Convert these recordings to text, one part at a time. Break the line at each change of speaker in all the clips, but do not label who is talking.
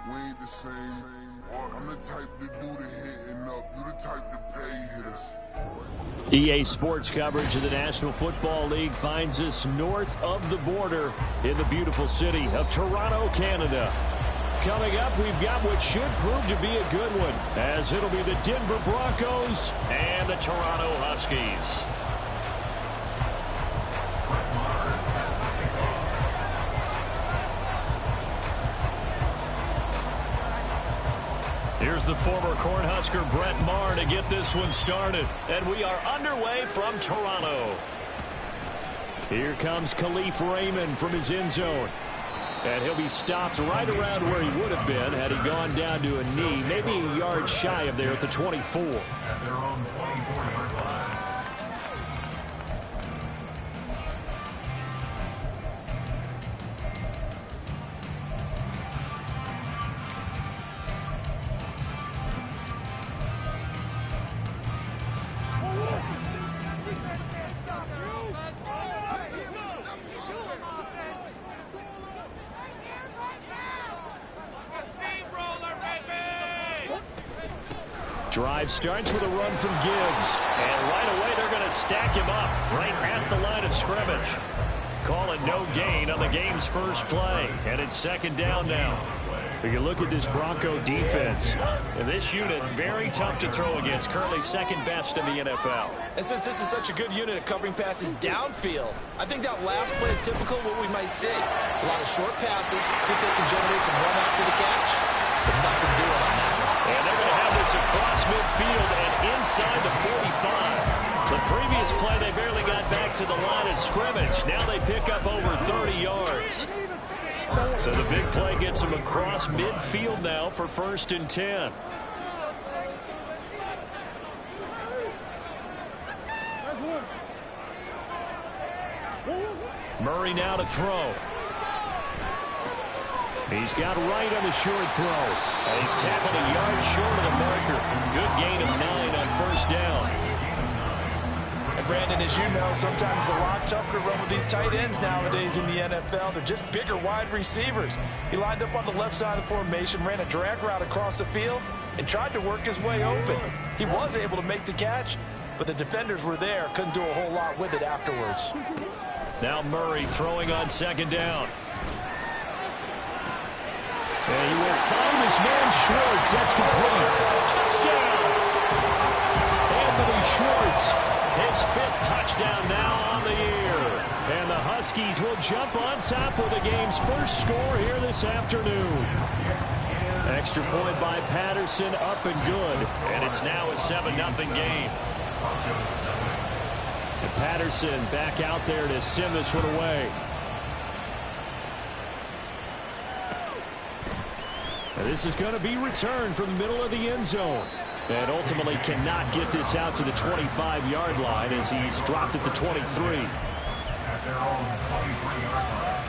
we ain't the same. I'm the type to do the hitting up, you the type to pay hitters.
EA Sports coverage of the National Football League finds us north of the border in the beautiful city of Toronto, Canada. Coming up, we've got what should prove to be a good one, as it'll be the Denver Broncos and the Toronto Huskies. Here's the former Cornhusker Brett Maher to get this one started. And we are underway from Toronto. Here comes Khalif Raymond from his end zone. And he'll be stopped right around where he would have been had he gone down to a knee, maybe a yard shy of there at the 24.
At their own 24-yard line.
Drive starts with a run from Gibbs. And right away they're going to stack him up right at the line of scrimmage. Calling no gain on the game's first play. And it's second down now. You look at this Bronco defense. And this unit, very tough to throw against. Currently second best in the NFL.
And since this is such a good unit at covering passes downfield, I think that last play is typical of what we might see. A lot of short passes, see if they can generate some run after the catch. But nothing doing on that one.
And they're going to have this across midfield and inside the 45. The previous play, they barely got back to the line of scrimmage. Now they pick up over 30 yards. So the big play gets them across midfield now for 1st and 10. Murray now to throw. He's got right on the short throw. And he's tackled a yard short of the marker. Good gain of 9 on 1st down.
And Brandon, as you know, sometimes it's a lot tougher to run with these tight ends nowadays in the NFL. They're just bigger wide receivers. He lined up on the left side of the formation, ran a drag route across the field, and tried to work his way open. He was able to make the catch, but the defenders were there, couldn't do a whole lot with it afterwards.
Now Murray throwing on 2nd down. And he will find his man Schwartz. That's complete. Touchdown! Anthony Schwartz, his 5th touchdown now on the year. And the Huskies will jump on top with the game's first score here this afternoon. Extra point by Patterson, up and good. And it's now a 7-0 game. And Patterson back out there to send this one away. And this is going to be returned from the middle of the end zone. And ultimately cannot get this out to the 25-yard line as he's dropped at the 23.
At their own 23-yard line.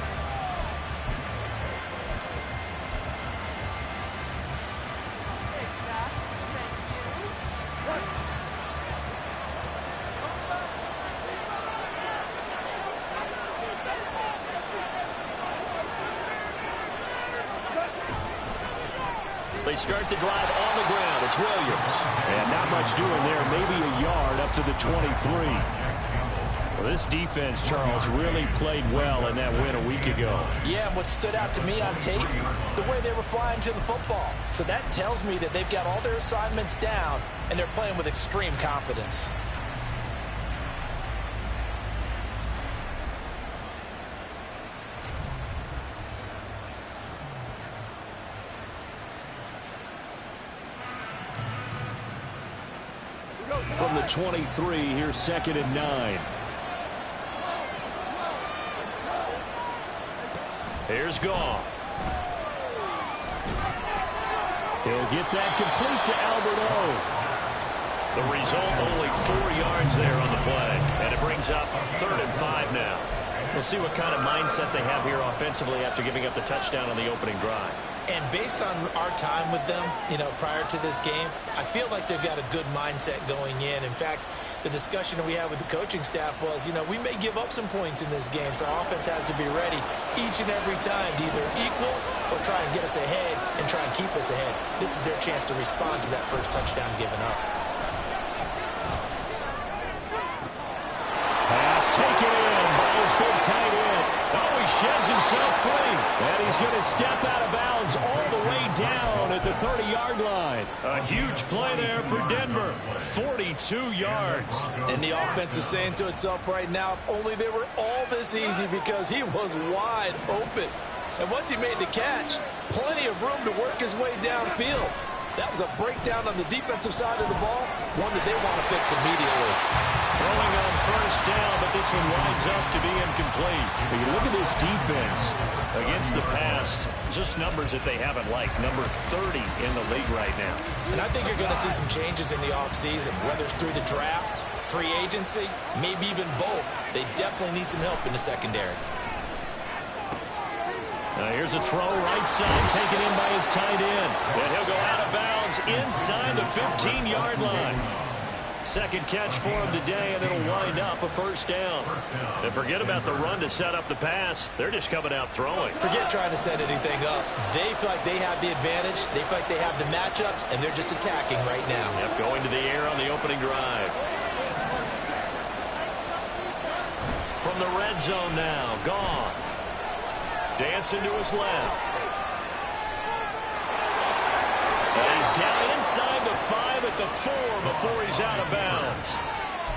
They start the drive on the ground. It's Williams. And not much doing there. Maybe a yard up to the 23. Well, this defense, Charles, really played well in that win a week ago.
Yeah, and what stood out to me on tape, the way they were flying to the football. So that tells me that they've got all their assignments down, and they're playing with extreme confidence.
From the 23, here's 2nd and 9. Here's Goff. He'll get that complete to Albert O. The result, only 4 yards there on the play. And it brings up 3rd and 5 now. We'll see what kind of mindset they have here offensively after giving up the touchdown on the opening drive.
And based on our time with them, prior to this game, I feel like they've got a good mindset going in. In fact, the discussion that we had with the coaching staff was, we may give up some points in this game, so our offense has to be ready each and every time to either equal or try and get us ahead and try and keep us ahead. This is their chance to respond to that first touchdown given up.
Pass taken in by his big tight end. Oh, he sheds himself free. And he's going to step out of bounds all the way down at the 30-yard line. A huge play there for Denver. 42 yards.
And the offense is saying to itself right now, if only they were all this easy, because he was wide open. And once he made the catch, plenty of room to work his way downfield. That was a breakdown on the defensive side of the ball, one that they want to fix immediately.
Throwing on first down, but this one winds up to be incomplete. But you look at this defense against the pass, just numbers that they haven't liked. Number 30 in the league right now.
And I think you're going to see some changes in the offseason, whether it's through the draft, free agency, maybe even both. They definitely need some help in the secondary.
Here's a throw right side, taken in by his tight end. And he'll go out of bounds inside the 15-yard line. Second catch for him today, and it'll wind up a first down. And forget about the run to set up the pass. They're just coming out throwing.
Forget trying to set anything up. They feel like they have the advantage. They feel like they have the matchups, and they're just attacking right now.
Yep, going to the air on the opening drive. From the red zone now, Goff. Dancing to his left. And he's down inside the 5 at the 4 before he's out of bounds.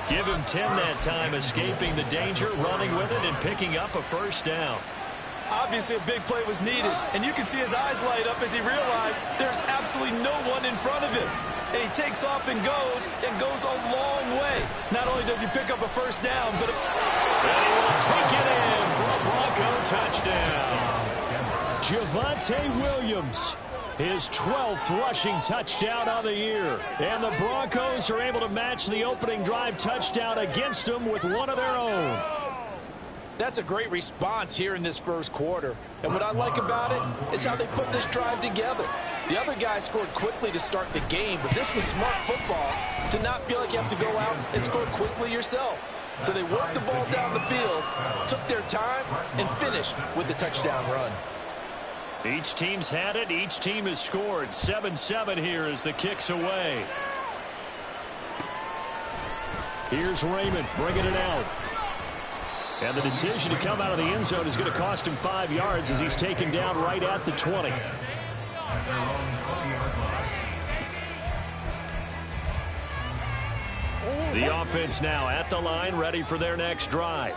Give him 10 that time, escaping the danger, running with it, and picking up a first down.
Obviously, a big play was needed, and you can see his eyes light up as he realized there's absolutely no one in front of him. And he takes off and goes a long way. Not only does he pick up a first down, but
and he will take it in for a Bronco touchdown. Javonte Williams, his 12th rushing touchdown on the year. And the Broncos are able to match the opening drive touchdown against them with one of their own.
That's a great response here in this first quarter. And what I like about it is how they put this drive together. The other guy scored quickly to start the game, but this was smart football to not feel like you have to go out and score quickly yourself. So they worked the ball down the field, took their time, and finished with the touchdown run.
Each team's had it. Each team has scored. 7-7 here as the kick's away. Here's Raymond bringing it out. And the decision to come out of the end zone is going to cost him 5 yards as he's taken down right at the 20. The offense now at the line, ready for their next drive.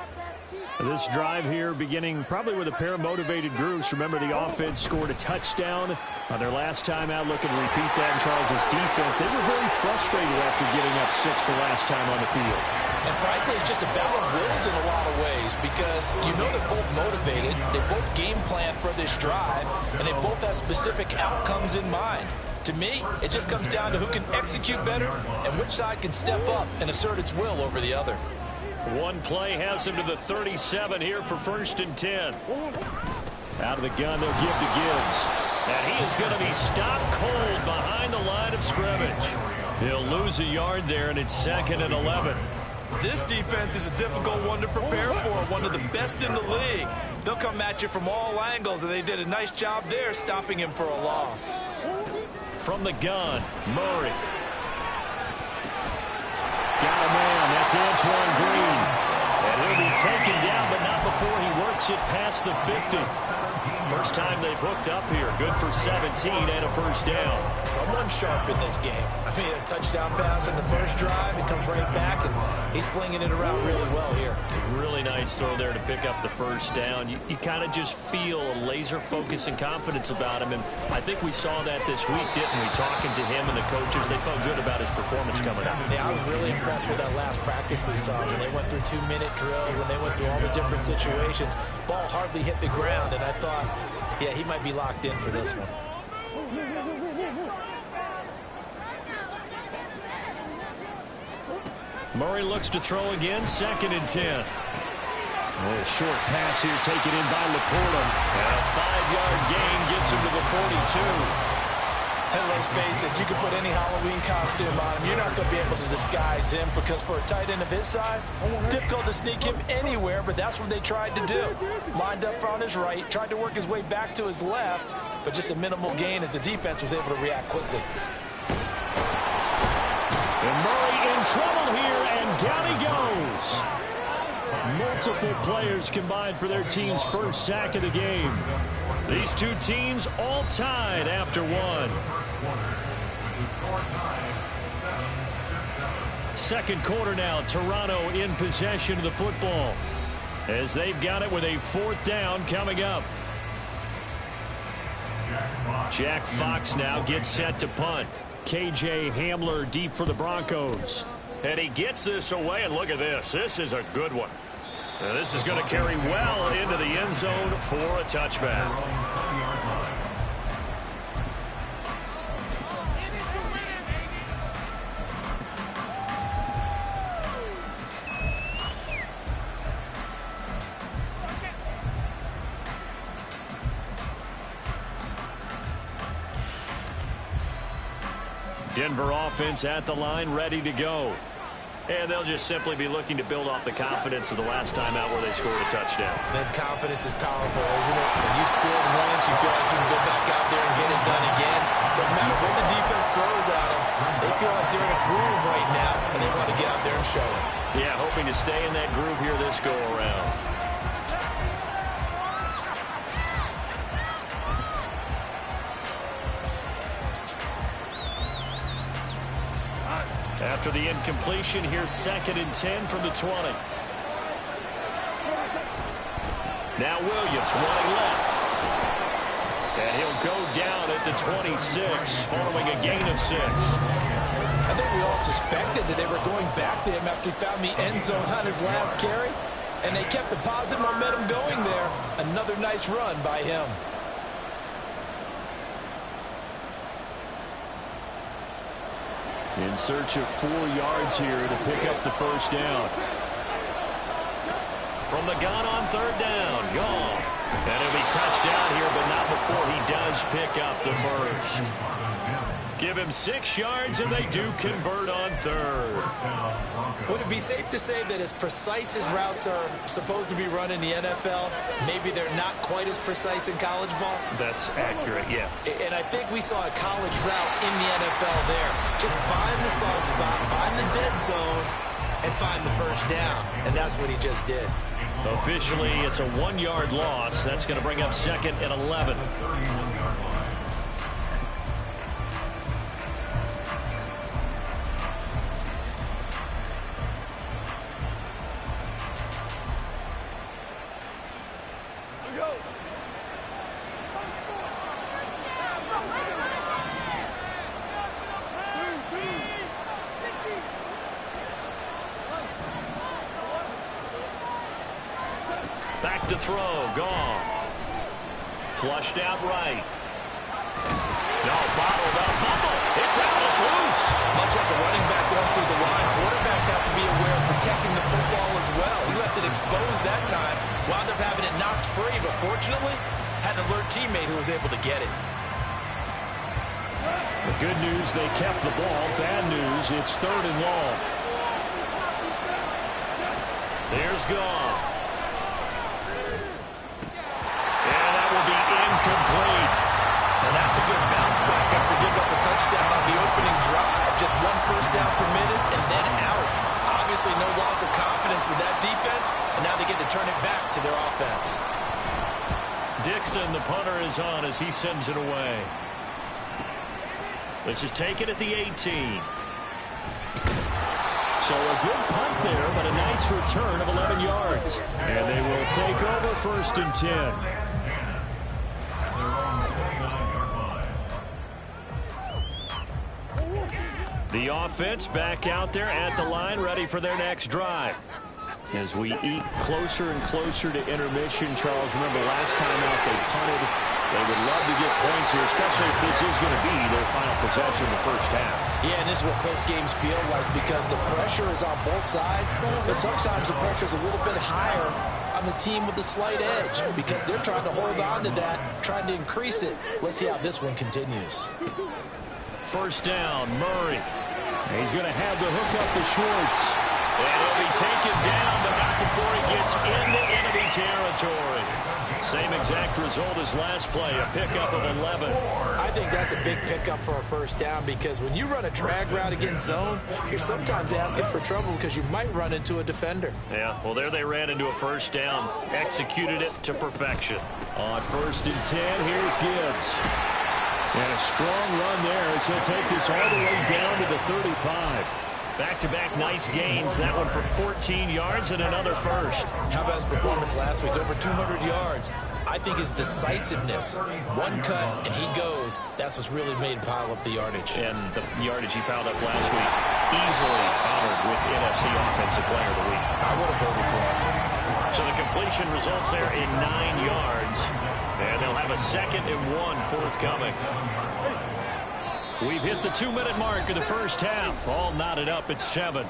This drive here beginning probably with a pair of motivated groups. Remember, the offense scored a touchdown on their last time out. Looking to repeat that in Charles's defense. They were very frustrated after giving up 6 the last time on the field.
And frankly, it's just a battle of wills in a lot of ways, because they're both motivated. They both game plan for this drive, and they both have specific outcomes in mind. To me, it just comes down to who can execute better and which side can step up and assert its will over the other.
One play has him to the 37 here for 1st and 10. Out of the gun, they'll give to Gibbs. And he is going to be stopped cold behind the line of scrimmage. He'll lose a yard there, and it's 2nd and 11.
This defense is a difficult one to prepare for, one of the best in the league. They'll come at you from all angles, and they did a nice job there stopping him for a loss.
From the gun, Murray. Got a man, that's Antoine Green. And he'll be taken down, but not before he works it past the 50. First time they've hooked up here. Good for 17 and a first down.
Someone sharp in this game. I mean, a touchdown pass in the first drive. He comes right back, and he's flinging it around really well here.
Really nice throw there to pick up the first down. You kind of just feel a laser focus and confidence about him, and I think we saw that this week, didn't we? Talking to him and the coaches, they felt good about his performance coming up.
Yeah, I was really impressed with that last practice we saw when they went through 2-minute drill, when they went through all the different situations. Ball hardly hit the ground, and I thought, yeah, he might be locked in for this one.
Murray looks to throw again, 2nd and 10. A short pass here taken in by Laporta. And a 5-yard gain gets him to the 42.
And let's face it, you can put any Halloween costume on him. You're not going to be able to disguise him because for a tight end of his size, difficult to sneak him anywhere, but that's what they tried to do. Lined up on his right, tried to work his way back to his left, but just a minimal gain as the defense was able to react quickly.
And Murray in trouble here, and down he goes. Multiple players combined for their team's first sack of the game. These two teams all tied after one. Second quarter now, Toronto in possession of the football as they've got it with a fourth down coming up. Jack Fox now gets set to punt. KJ Hamler deep for the Broncos. And he gets this away, and look at this. This is a good one. Now this is going to carry well into the end zone for a touchback. Denver offense at the line, ready to go. And they'll just simply be looking to build off the confidence of the last time out where they scored a touchdown.
Then confidence is powerful, isn't it? When you scored once, you feel like you can go back out there and get it done again. Doesn't matter what the defense throws at them. They feel like they're in a groove right now, and they want to get out there and show it.
Yeah, hoping to stay in that groove here this go-around. After the incompletion, here's 2nd and 10 from the 20. Now Williams running left. And he'll go down at the 26 following a gain of 6.
I think we all suspected that they were going back to him after he found the end zone on his last carry. And they kept the positive momentum going there. Another nice run by him.
In search of 4 yards here to pick up the first down. From the gun on 3rd down, Goff. And it'll be touchdown here, but not before he does pick up the first. Give him 6 yards, and they do convert on 3rd.
Would it be safe to say that as precise as routes are supposed to be run in the NFL, maybe they're not quite as precise in college ball?
That's accurate, yeah.
And I think we saw a college route in the NFL there. Just find the soft spot, find the dead zone, and find the first down. And that's what he just did.
Officially, it's a 1-yard loss. That's going to bring up 2nd and 11. Back to throw, Goff. Flushed out right. No, bottled up, fumble. It's out, it's loose.
Much like a running back going through the line, quarterbacks have to be aware of protecting the football as well. He left it exposed that time, wound up having it knocked free, but fortunately, had an alert teammate who was able to get it.
The good news, they kept the ball. Bad news, it's 3rd and long. There's Goff. Incomplete.
And that's a good bounce back after giving up a touchdown on the opening drive. Just 1 first down per minute and then out. Obviously no loss of confidence with that defense, and now they get to turn it back to their offense.
Dixon, the punter, is on as he sends it away. This is taken at the 18. So a good punt there, but a nice return of 11 yards. And they will take over 1st and 10. The offense back out there at the line, ready for their next drive. As we eat closer and closer to intermission, Charles, remember last time out they punted. They would love to get points here, especially if this is going to be their final possession in the first half.
Yeah, and this is what close games feel like because the pressure is on both sides, but sometimes the pressure is a little bit higher on the team with the slight edge because they're trying to hold on to that, trying to increase it. Let's see how this one continues.
First down, Murray. He's going to have the hook up to Schwartz. And he'll be taken down, but not before he gets into enemy territory. Same exact result as last play, a pickup of 11.
I think that's a big pickup for a first down because when you run a drag route against zone, you're sometimes asking for trouble because you might run into a defender.
Yeah, well, there they ran into a first down, executed it to perfection. On 1st and 10, here's Gibbs. And a strong run there as he'll take this all the way down to the 35. Back-to-back nice gains. That one for 14 yards and another first.
How about his performance last week? Over 200 yards. I think his decisiveness, one cut and he goes, that's what's really made him pile up the yardage.
And the yardage he piled up last week, easily honored with NFC Offensive Player of the Week.
I would have voted for him.
So the completion results there in 9 yards. And they'll have a 2nd and 1 forthcoming. We've hit the 2-minute mark of the first half. All knotted up at 7.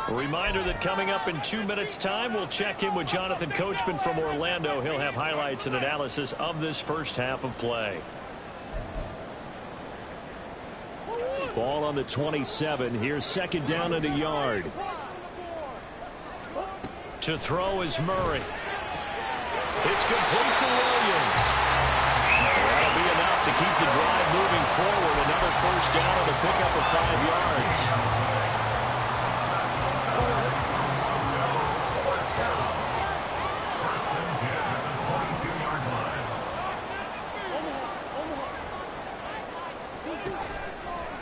A reminder that coming up in 2 minutes' time, we'll check in with Jonathan Coachman from Orlando. He'll have highlights and analysis of this first half of play. Ball on the 27. Here's 2nd down and a yard. To throw is Murray. It's complete to Williams. That'll be enough to keep the drive moving forward. Another first down and a pickup of 5 yards.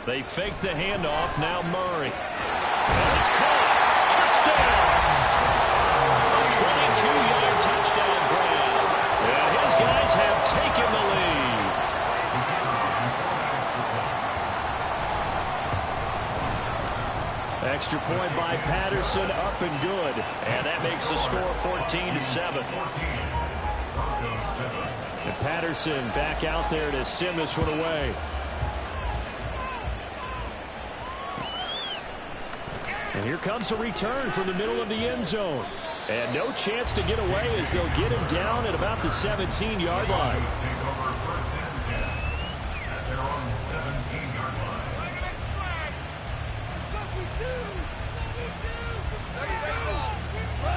They fake the handoff. Now Murray. And it's caught. Touchdown. A 22-yard touchdown grab. And his guys have taken the lead. Extra point by Patterson, up and good. And that makes the score 14-7. And Patterson back out there to send this one away. And here comes a return from the middle of the end zone. And no chance to get away as they'll get him down at about the 17-yard line.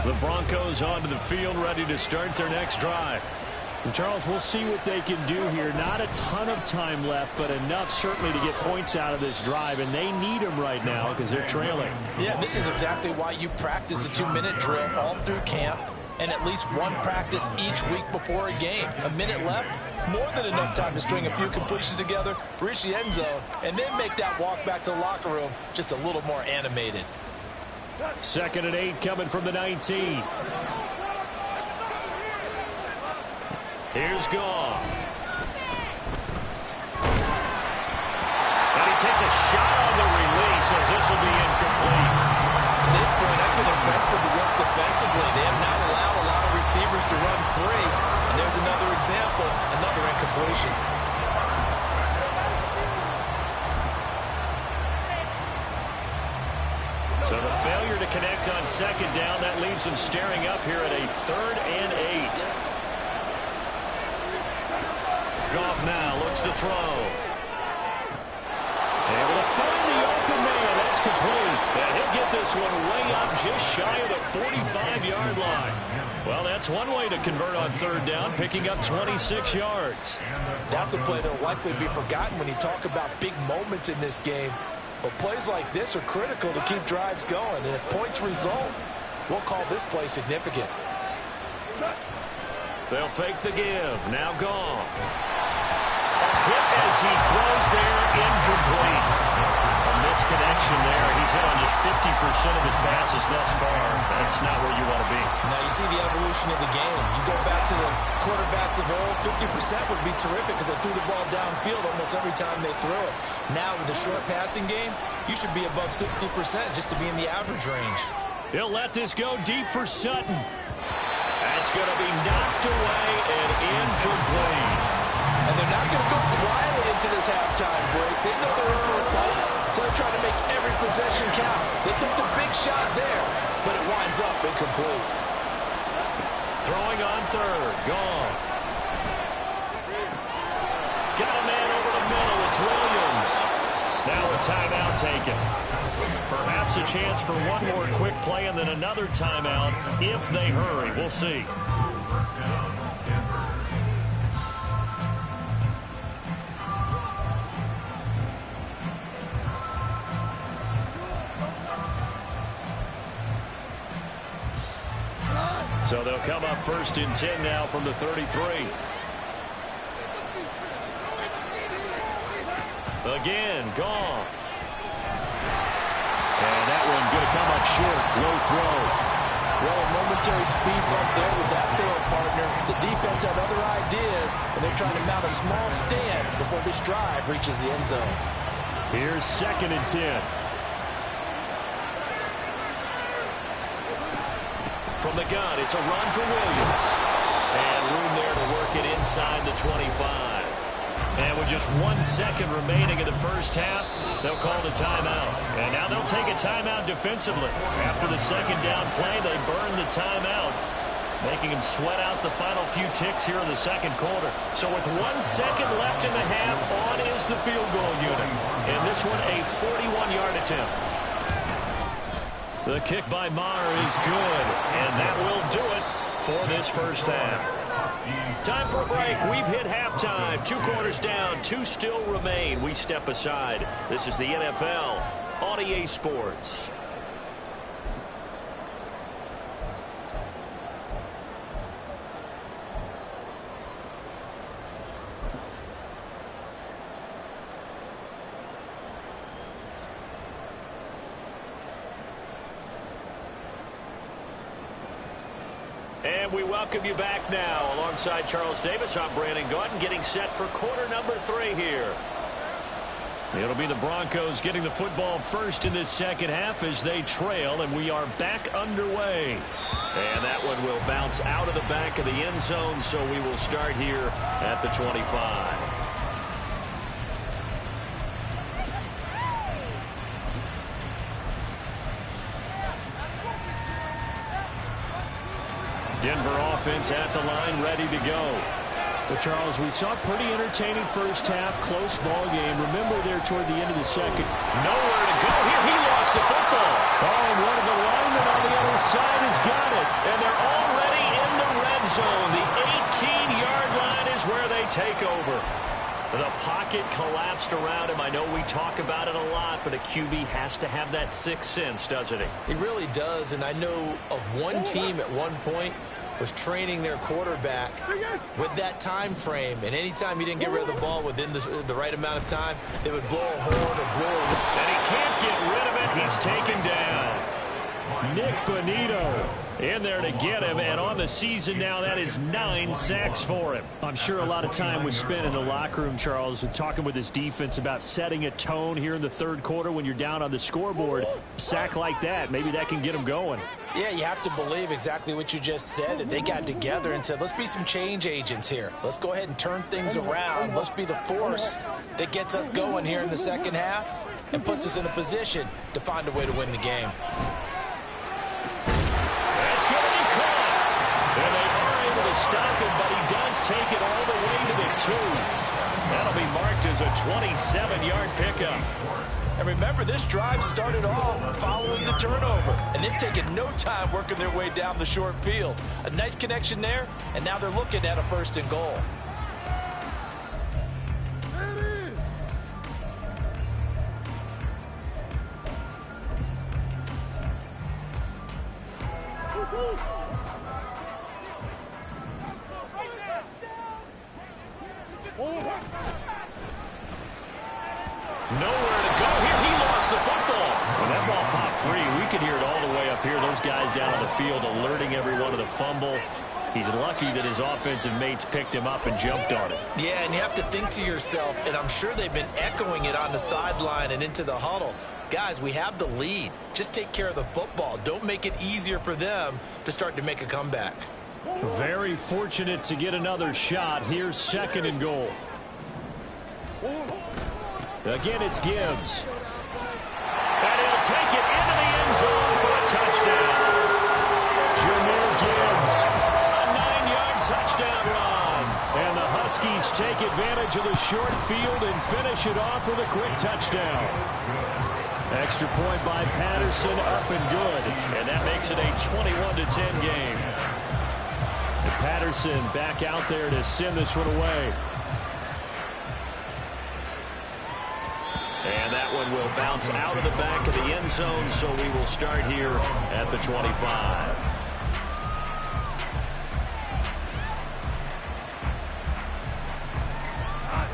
The Broncos onto the field, ready to start their next drive. And Charles, we'll see what they can do here. Not a ton of time left, but enough certainly to get points out of this drive, and they need them right now because they're trailing.
Yeah, this is exactly why you practice a 2-minute drill all through camp and at least one practice each week before a game. A minute left, more than enough time to string a few completions together, reach the end zone, and then make that walk back to the locker room just a little more animated.
2nd and 8 coming from the 19. Here's Goff. And he takes a shot on the release as this will be incomplete.
To this point, I've been impressed with the work defensively. They have not allowed a lot of receivers to run free. And there's another example, another incompletion.
So the failure to connect on 2nd down, that leaves them staring up here at a 3rd and 8. Goff now looks to throw. Able to find the open man. That's complete. And he'll get this one way up just shy of the 45-yard line. Well, that's one way to convert on 3rd down, picking up 26 yards.
That's a play that will likely be forgotten when you talk about big moments in this game. But plays like this are critical to keep drives going. And if points result, we'll call this play significant.
They'll fake the give. Now Goff. Hit as he throws there, incomplete. A misconnection there. He's hit on just 50% of his passes thus far. That's not where you want to be.
Now you see the evolution of the game. You go back to the quarterbacks of old, 50% would be terrific because they threw the ball downfield almost every time they threw it. Now with the short passing game, you should be above 60% just to be in the average range.
He'll let this go deep for Sutton. That's going to be knocked away and incomplete.
And they're not going to go quietly into this halftime break. They know they're in for a fight, so they're trying to make every possession count. They took the big shot there, but it winds up incomplete.
Throwing on third. Goff. Got a man over the middle. It's Williams. Now a timeout taken. Perhaps a chance for one more quick play and then another timeout if they hurry. We'll see. So they'll come up 1st and 10 now from the 33. Again, Goff. And that one going to come up short. Low throw.
Well, a momentary speed bump there with that throw partner. The defense had other ideas, and they're trying to mount a small stand before this drive reaches the end zone.
Here's 2nd and 10. From the gun, it's a run for Williams. And room there to work it inside the 25. And with just 1 second remaining in the first half, they'll call the timeout. And now they'll take a timeout defensively. After the second down play, they burn the timeout, making them sweat out the final few ticks here in the second quarter. So with 1 second left in the half, on is the field goal unit. And this one a 41-yard attempt. The kick by Maher is good, and that will do it for this first half. Time for a break. We've hit halftime. 2 quarters down, 2 still remain. We step aside. This is the NFL on EA Sports. And we welcome you back now. Alongside Charles Davis, I'm Brandon Gautin, getting set for quarter number 3 here. It'll be the Broncos getting the football first in this second half as they trail, and we are back underway. And that one will bounce out of the back of the end zone, so we will start here at the 25. Denver offense at the line, ready to go.
Well, Charles, we saw a pretty entertaining first half, close ball game. Remember there toward the end of the second.
Nowhere to go here. He lost the football.
Oh, and one of the linemen on the other side has got it.
And they're already in the red zone. The 18-yard line is where they take over. The pocket collapsed around him. I know we talk about it a lot, but a QB has to have that sixth sense, doesn't he?
He really does, and I know of one team at one point was training their quarterback with that time frame, and anytime he didn't get rid of the ball within the right amount of time, they would blow a horn or blow a...
And he can't get rid of it. He's taken down.
Nick Bonito
in there to get him, and on the season now, that is 9 sacks for him.
I'm sure a lot of time was spent in the locker room, Charles, with talking with his defense about setting a tone here in the third quarter when you're down on the scoreboard. A sack like that, maybe that can get him going.
Yeah, you have to believe exactly what you just said, that they got together and said, let's be some change agents here. Let's go ahead and turn things around. Let's be the force that gets us going here in the second half and puts us in a position to find a way to win the game.
That's going to be caught. And they are able to stop him, but he does take it all the way to the 2. That'll be marked as a 27-yard pickup.
And remember, this drive started off following the turnover, and they've taken no time working their way down the short field. A nice connection there, and now they're looking at a 1st and goal.
Nowhere to go here. He lost the football. When that ball popped free, we could hear it all the way up here. Those guys down on the field alerting everyone of the fumble. He's lucky that his offensive mates picked him up and jumped on it.
Yeah, and you have to think to yourself, and I'm sure they've been echoing it on the sideline and into the huddle. Guys, we have the lead. Just take care of the football. Don't make it easier for them to start to make a comeback.
Very fortunate to get another shot. Here's 2nd and goal.
Again, it's Gibbs. And he'll take it into the end zone for a touchdown.
Jahmyr Gibbs. take advantage of the short field and finish it off with a quick touchdown. Extra point by Patterson, up and good. And that makes it a 21-10 game. And Patterson back out there to send this one away. And that one will bounce out of the back of the end zone, so we will start here at the 25.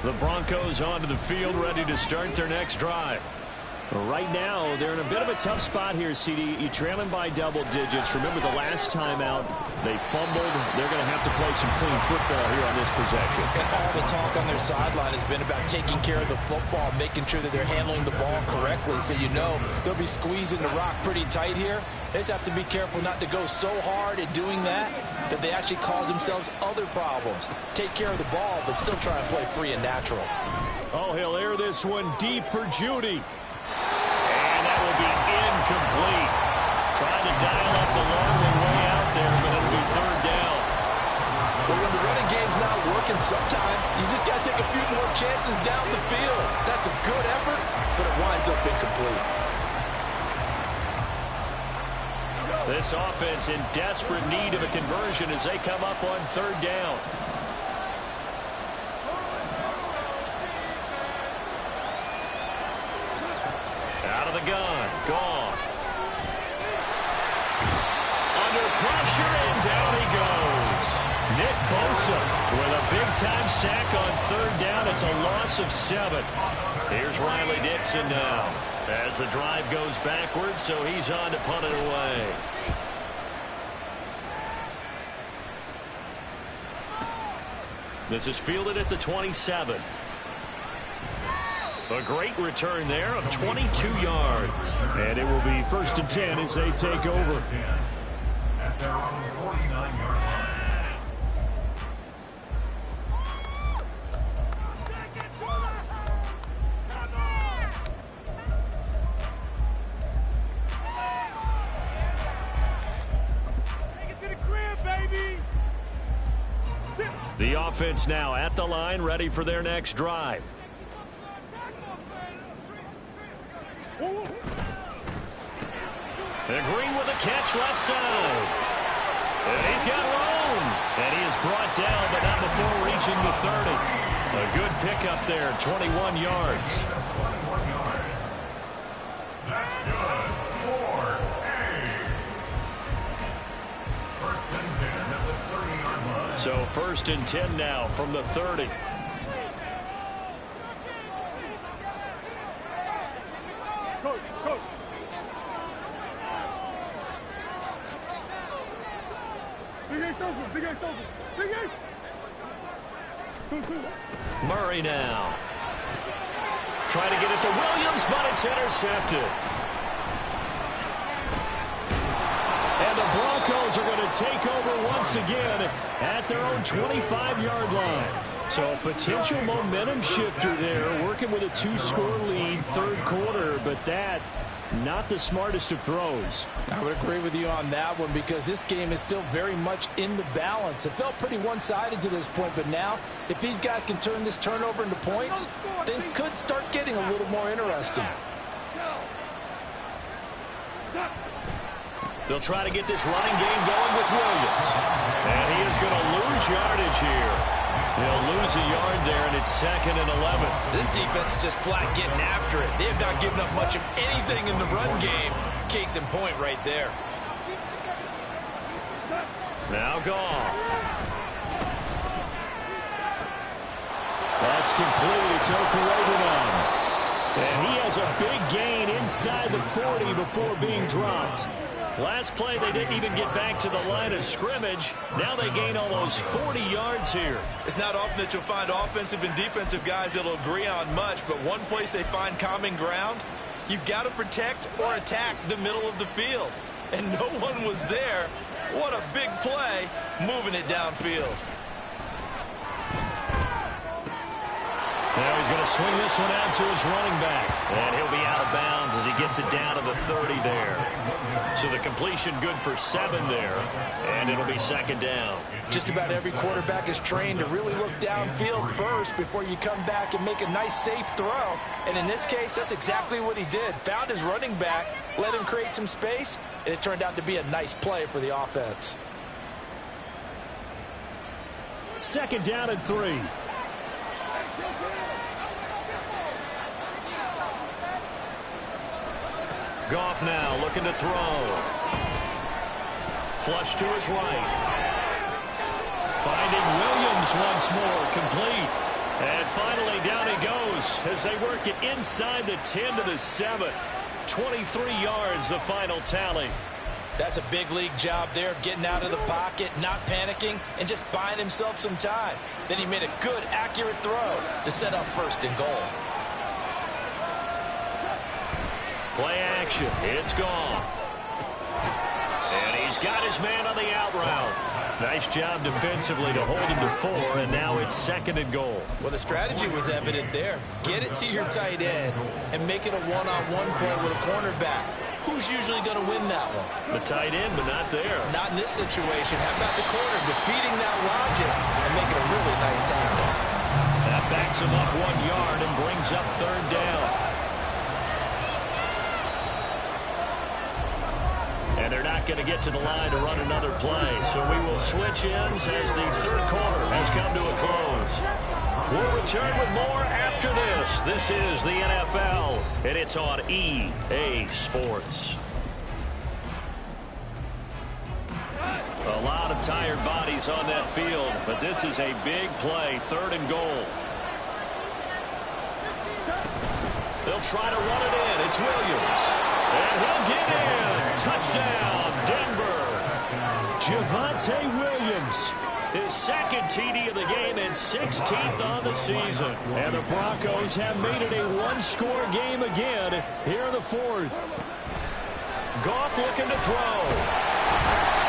The Broncos onto the field, ready to start their next drive. Right now, they're in a bit of a tough spot here, CD. You're trailing by double digits. Remember the last time out, they fumbled. They're going to have to play some clean football here on this possession.
And all the talk on their sideline has been about taking care of the football, making sure that they're handling the ball correctly. So you know they'll be squeezing the rock pretty tight here. They just have to be careful not to go so hard at doing that they actually cause themselves other problems. Take care of the ball, but still try and play free and natural.
Oh, he'll air this one deep for Judy. And that will be incomplete. Trying to dial up the long way out there, but it'll be third down.
Well, when the running game's not working, sometimes you just got to take a few more chances down the field. That's a good effort, but it winds up incomplete.
This offense in desperate need of a conversion as they come up on third down. Out of the gun, Goff. Under pressure, and down he goes. Nick Bosa with a big-time sack on third down. It's a loss of 7. Here's Riley Dixon now as the drive goes backwards, so he's on to punt it away. This is fielded at the 27. A great return there of 22 yards. And it will be 1st and 10 as they take over.
At their own 49-yard line.
The offense now at the line, ready for their next drive. And Green with a catch left side. And he's got room. And he is brought down, but not before reaching the 30. A good pickup there, 21 yards.
21 yards. That's good. 4A. 1st and 10 at the 30-yard line.
So 1st and 10 now from the 30. Murray now. Trying to get it to Williams, but it's intercepted. And the Broncos are going to take over once again at their own 25-yard line. So a potential momentum shifter there, working with a 2-score lead, third quarter, but that not the smartest of throws.
I would agree with you on that one because this game is still very much in the balance. It felt pretty one-sided to this point, but now if these guys can turn this turnover into points, things could start getting a little more interesting.
They'll try to get this running game going with Williams. And he is going to lose yardage here. He'll lose a yard there, and it's 2nd and 11.
This defense is just flat getting after it. They have not given up much of anything in the run game. Case in point right there.
Now Goff. That's complete. It's Okurebunom. And he has a big gain inside the 40 before being dropped. Last play, they didn't even get back to the line of scrimmage. Now they gain almost 40 yards here.
It's not often that you'll find offensive and defensive guys that'll agree on much, but one place they find common ground, you've got to protect or attack the middle of the field. And no one was there. What a big play, moving it downfield.
Now he's going to swing this one out to his running back. And he'll be out of bounds as he gets it down to the 30 there. So the completion good for 7 there. And it'll be second down.
Just about every quarterback is trained to really look downfield first before you come back and make a nice, safe throw. And in this case, that's exactly what he did. Found his running back, let him create some space, and it turned out to be a nice play for the offense.
Second down and 3. Goff now looking to throw. Flush to his right. Finding Williams once more, complete. And finally down he goes as they work it inside the 10 to the 7. 23 yards, the final tally.
That's a big league job there of getting out of the pocket, not panicking, and just buying himself some time. Then he made a good, accurate throw to set up first and goal.
Play action. It's Goff. And he's got his man on the out route. Nice job defensively to hold him to 4, and now it's second and goal.
Well, the strategy was evident there. Get it to your tight end and make it a one-on-one play with a cornerback. Who's usually going to win that one?
The tight end, but not there.
Not in this situation. How about the corner defeating that logic and making a really nice tackle?
That backs him up 1 yard and brings up third down. And they're not going to get to the line to run another play. So we will switch ends as the third quarter has come to a close. We'll return with more after this. This is the NFL, and it's on EA Sports. A lot of tired bodies on that field, but this is a big play, third and goal. They'll try to run it in. It's Williams. And he'll get in. Touchdown, Denver. Javonte Williams, his second TD of the game and 16th on the season. And the Broncos have made it a one-score game again here in the fourth. Goff looking to throw.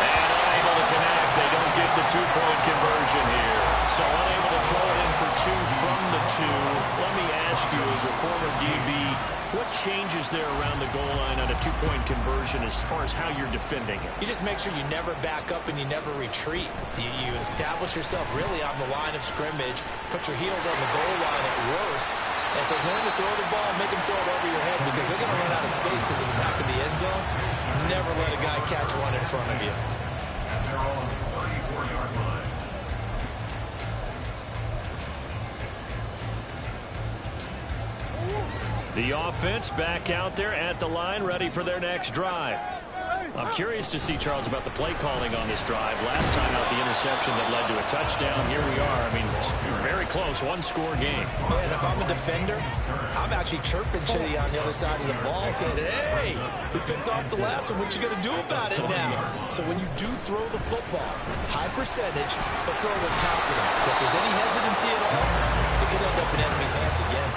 And unable to connect. They don't get the two-point conversion here. So unable to throw it in for 2 from the 2. Let me ask you, as a former DB, what changes there around the goal line on a two-point conversion as far as how you're defending it?
You just make sure you never back up and you never retreat. You establish yourself really on the line of scrimmage, put your heels on the goal line at worst, and if they're going to throw the ball, make them throw it over your head because they're going to run out of space because of the back of the end zone. Never let a guy catch one in front of you.
At their own 34-yard line.
The offense back out there at the line, ready for their next drive. I'm curious to see, Charles, about the play calling on this drive. Last time out, the interception that led to a touchdown. Here we are. I mean, very close, one-score game.
And if I'm a defender, I'm actually chirping to you on the other side of the ball, saying, hey, we picked off the last one. What you going to do about it now? So when you do throw the football, high percentage, but throw with confidence. If there's any hesitancy at all, it could end up in enemy's hands again.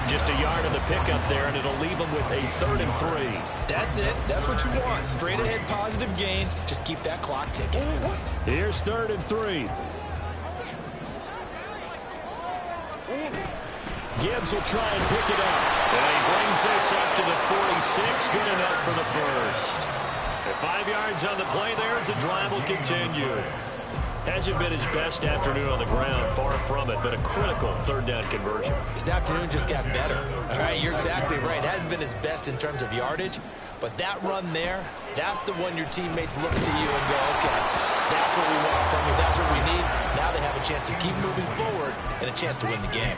Just a yard of the pickup there, and it'll leave them with a 3rd and 3.
That's it. That's what you want. Straight ahead, positive gain. Just keep that clock ticking.
Here's 3rd and 3. Gibbs will try and pick it up. And he brings this up to the 46. Good enough for the first. At 5 yards on the play there as the drive will continue. Hasn't been his best afternoon on the ground, far from it, but a critical 3rd down conversion.
This afternoon just got better. All right, you're exactly right. Hasn't been his best in terms of yardage, but that run there, that's the one your teammates look to you and go, okay, that's what we want from you. That's what we need. Now they have a chance to keep moving forward and a chance to win the game.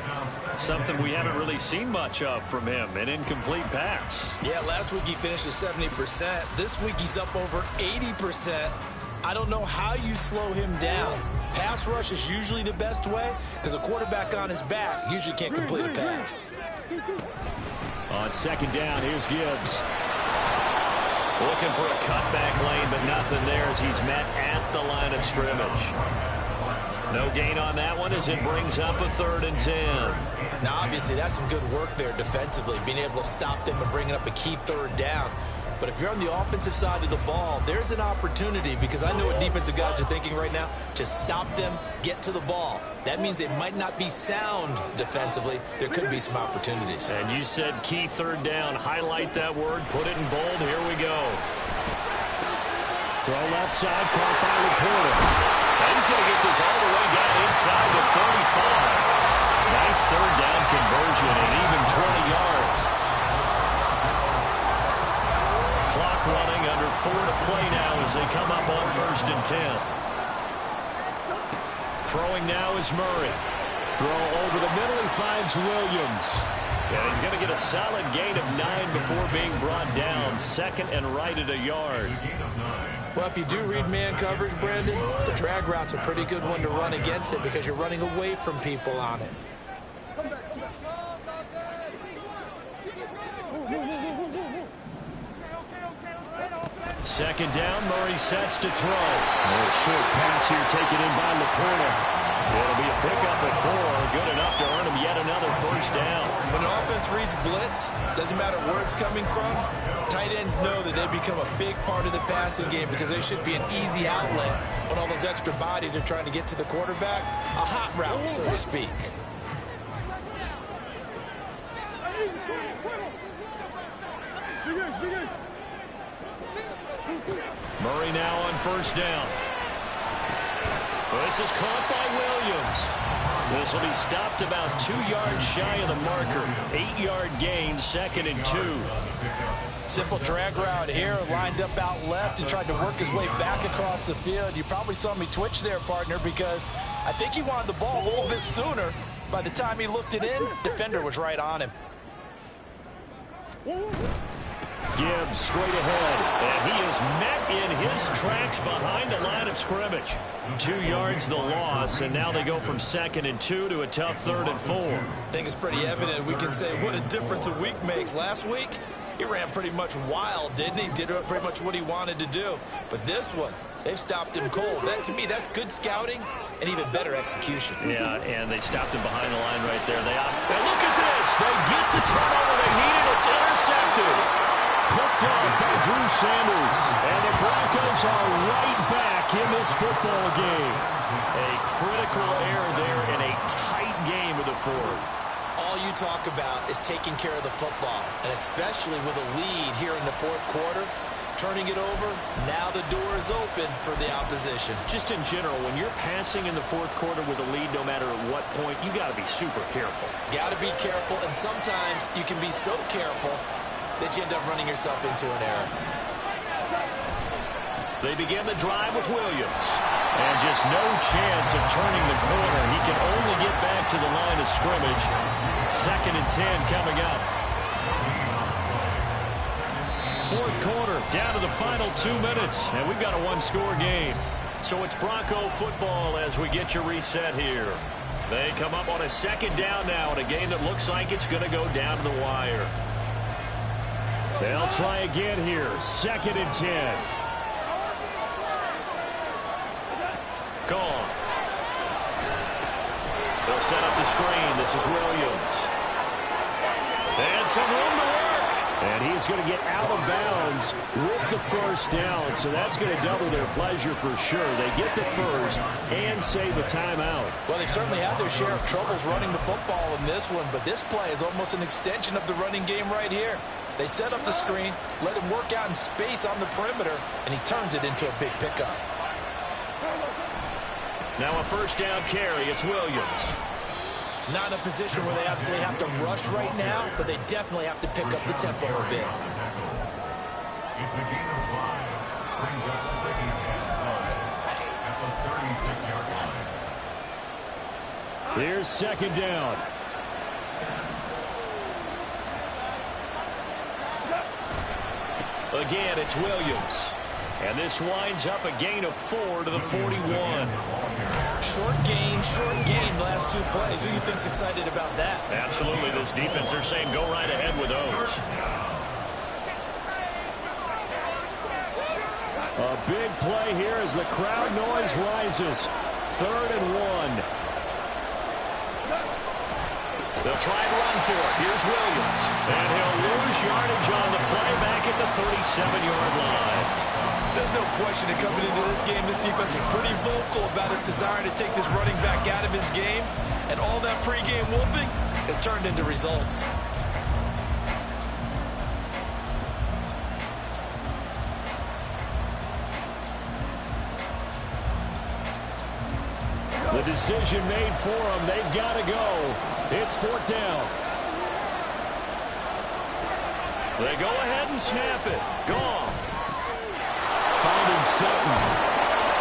Something we haven't really seen much of from him, an incomplete pass.
Yeah, last week he finished at 70%. This week he's up over 80%. I don't know how you slow him down. Pass rush is usually the best way because a quarterback on his back usually can't complete a pass.
On 2nd down, here's Gibbs. Looking for a cutback lane, but nothing there as he's met at the line of scrimmage. No gain on that one as it brings up a 3rd and 10.
Now, obviously, that's some good work there defensively, being able to stop them and bringing up a key 3rd down. But if you're on the offensive side of the ball, there's an opportunity, because I know what defensive guys are thinking right now. Just stop them, get to the ball. That means they might not be sound defensively. There could be some opportunities.
And you said key third down. Highlight that word. Put it in bold. Here we go. Throw left side. Caught by Laporta. And he's going to get this all the way down inside the 35. Nice third down conversion and even 20 yards. Clock running, under 4 to play now as they come up on 1st and 10. Throwing now is Murray. Throw over the middle, he finds Williams. And he's going to get a solid gain of 9 before being brought down. Second and right at a yard.
Well, if you do read man coverage, Brandon, the drag route's a pretty good one to run against it because you're running away from people on it.
Second down, Murray sets to throw. A short pass here taken in by Laporta. It'll be a pickup at 4. Good enough to earn him yet another first down.
When an offense reads blitz, doesn't matter where it's coming from, tight ends know that they become a big part of the passing game because they should be an easy outlet when all those extra bodies are trying to get to the quarterback. A hot route, so to speak.
Murray now on first down. This is caught by Williams. This will be stopped about 2 yards shy of the marker. 8-yard gain, 2nd and 2.
Simple drag route here, lined up out left and tried to work his way back across the field. You probably saw me twitch there, partner, because I think he wanted the ball a little bit sooner. By the time he looked it in, defender was right on him.
Gibbs straight ahead, and he is met in his tracks behind the line of scrimmage. 2 yards the loss, and now they go from 2nd and 2 to a tough 3rd and 4.
I think it's pretty evident. We can say what a difference a week makes. Last week, he ran pretty much wild, didn't he? Did pretty much what he wanted to do. But this one, they've stopped him cold. That, to me, that's good scouting and even better execution.
Yeah, and they stopped him behind the line right there. And look at this. They get the turnover they needed. It's intercepted. Picked up by Drew Sanders. And the Broncos are right back in this football game. A critical error there in a tight game of the 4th.
All you talk about is taking care of the football, and especially with a lead here in the 4th quarter, turning it over, now the door is open for the opposition.
Just in general, when you're passing in the 4th quarter with a lead, no matter at what point, you got to be super careful.
Got to be careful, and sometimes you can be so careful that you end up running yourself into an error.
They begin the drive with Williams. And just no chance of turning the corner. He can only get back to the line of scrimmage. 2nd and 10 coming up. 4th quarter, down to the final 2 minutes. And we've got a 1-score game. So it's Bronco football as we get you reset here. They come up on a 2nd down now in a game that looks like it's going to go down to the wire. They'll try again here. 2nd and 10. Gone. They'll set up the screen. This is Williams. And some room to work. And he's going to get out of bounds with the first down. So that's going to double their pleasure for sure. They get the first and save a timeout.
Well, they certainly have their share of troubles running the football in this one, but this play is almost an extension of the running game right here. They set up the screen, let him work out in space on the perimeter, and he turns it into a big pickup.
Now a first down carry. It's Williams.
Not in a position where they absolutely have to rush right now, but they definitely have to pick up the tempo a bit.
It's a gain of 5. Brings up 2nd and 5 at the 36-yard line.
Here's 2nd down. Again, it's Williams. And this winds up a gain of 4 to the 41.
Short gain, the last 2 plays. Who do you think's excited about that?
Absolutely. This defense, they're saying go right ahead with those. A big play here as the crowd noise rises. 3rd and 1. They'll try and run for it. Here's Williams. And he'll lose yardage on the play back at the 37-yard line.
There's no question that coming into this game, this defense is pretty vocal about its desire to take this running back out of his game. And all that pregame wolfing has turned into results.
The decision made for them. They've got to go. It's 4th down. They go ahead and snap it. Gone. Finding Sutton.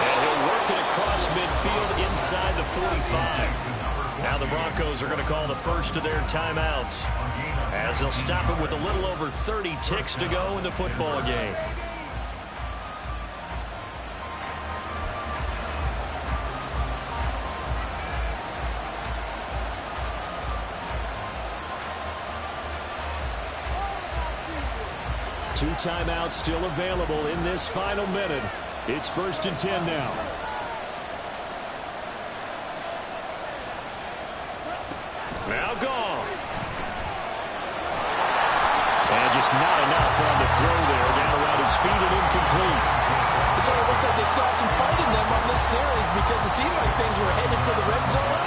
And he'll work it across midfield inside the 45. Now the Broncos are going to call the first of their timeouts, as they'll stop it with a little over 30 ticks to go in the football game. Two timeouts still available in this final minute. It's 1st and 10 now. Now Goff. And just not enough on the throw there. Down around his feet and incomplete.
So it looks like they still have some fight in them on this series, because it seemed like things were headed for the red zone.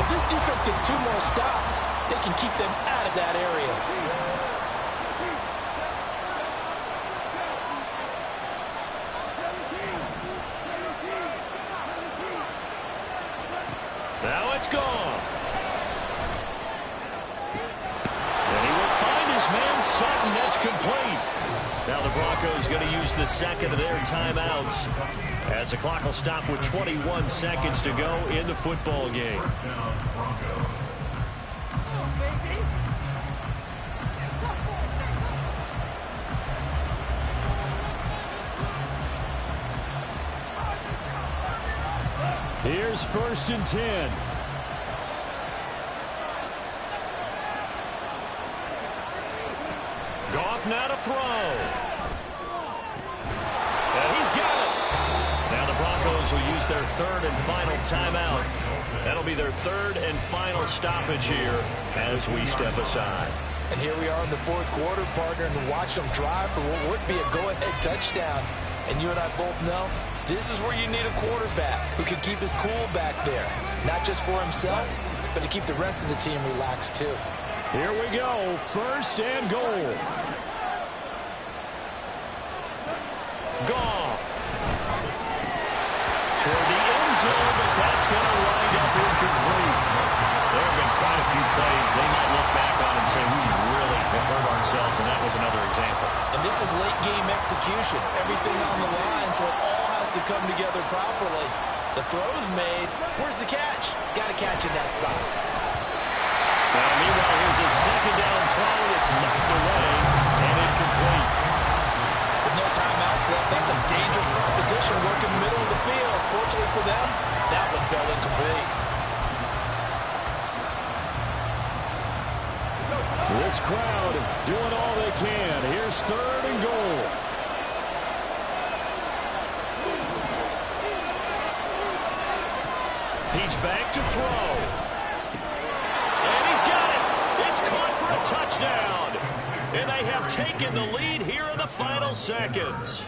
If this defense gets 2 more stops, they can keep them out of that area.
Now it's Goff. And he will find his man Sutton. That's complete. Now the Broncos going to use the second of their timeouts, as the clock will stop with 21 seconds to go in the football game. Here's 1st and 10. Goff now to throw. And he's got it. Now the Broncos will use their 3rd and final timeout. That'll be their 3rd and final stoppage here as we step aside.
And here we are in the 4th quarter, partner, and watch them drive for what would be a go-ahead touchdown. And you and I both know this is where you need a quarterback who can keep his cool back there. Not just for himself, but to keep the rest of the team relaxed too.
Here we go. 1st and goal. Goff. Toward the end zone, but that's going to wind up incomplete. There have been quite a few plays they might look back on and say, we really have hurt ourselves, and that was another example.
And this is late game execution. Everything on the line, so it all has to come together properly. The throw's made. Where's the catch? Got to catch in that spot.
Now, meanwhile, here's a 2nd down throw. It's knocked away and incomplete.
With no timeouts left, that's a dangerous proposition working the middle of the field. Fortunately for them, that one fell incomplete.
This crowd doing all they can. Here's 3rd and goal. He's back to throw. And he's got it. It's caught for a touchdown. And they have taken the lead here in the final seconds.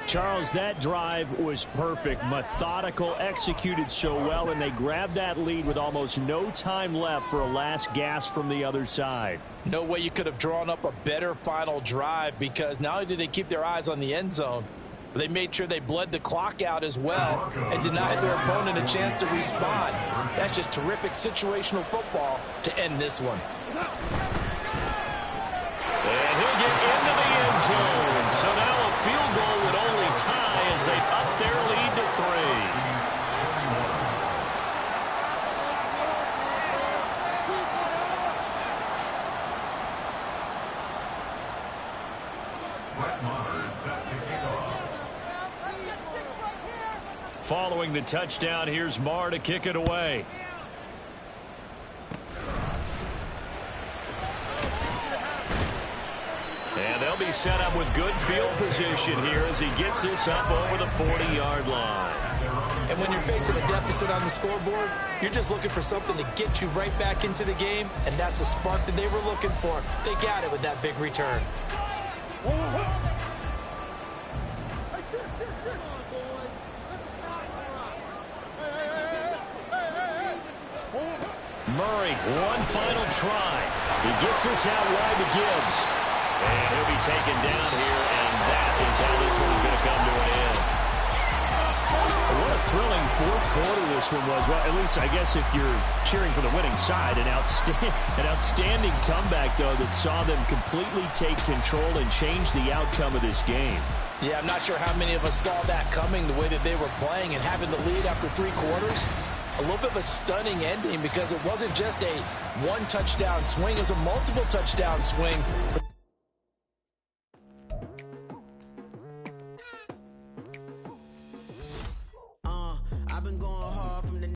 Charles, that drive was perfect, methodical, executed so well, and they grabbed that lead with almost no time left for a last gasp from the other side.
No way you could have drawn up a better final drive, because not only did they keep their eyes on the end zone, but they made sure they bled the clock out as well and denied their opponent a chance to respond. That's just terrific situational football to end this one.
And he'll get into the end zone. So now a field goal would only tie as they up their lead to 3. Following the touchdown, here's Marr to kick it away. And they'll be set up with good field position here as he gets this up over the 40-yard line.
And when you're facing a deficit on the scoreboard, you're just looking for something to get you right back into the game, and that's the spark that they were looking for. They got it with that big return.
Murray, one final try. He gets this out wide to Gibbs. And he'll be taken down here, and that is how this one's going to come to an end. What a thrilling fourth quarter this one was. Well, at least I guess if you're cheering for the winning side, an outstanding comeback, though, that saw them completely take control and change the outcome of this game.
Yeah, I'm not sure how many of us saw that coming, the way that they were playing and having the lead after 3 quarters. A little bit of a stunning ending because it wasn't just a one touchdown swing, it was a multiple touchdown swing.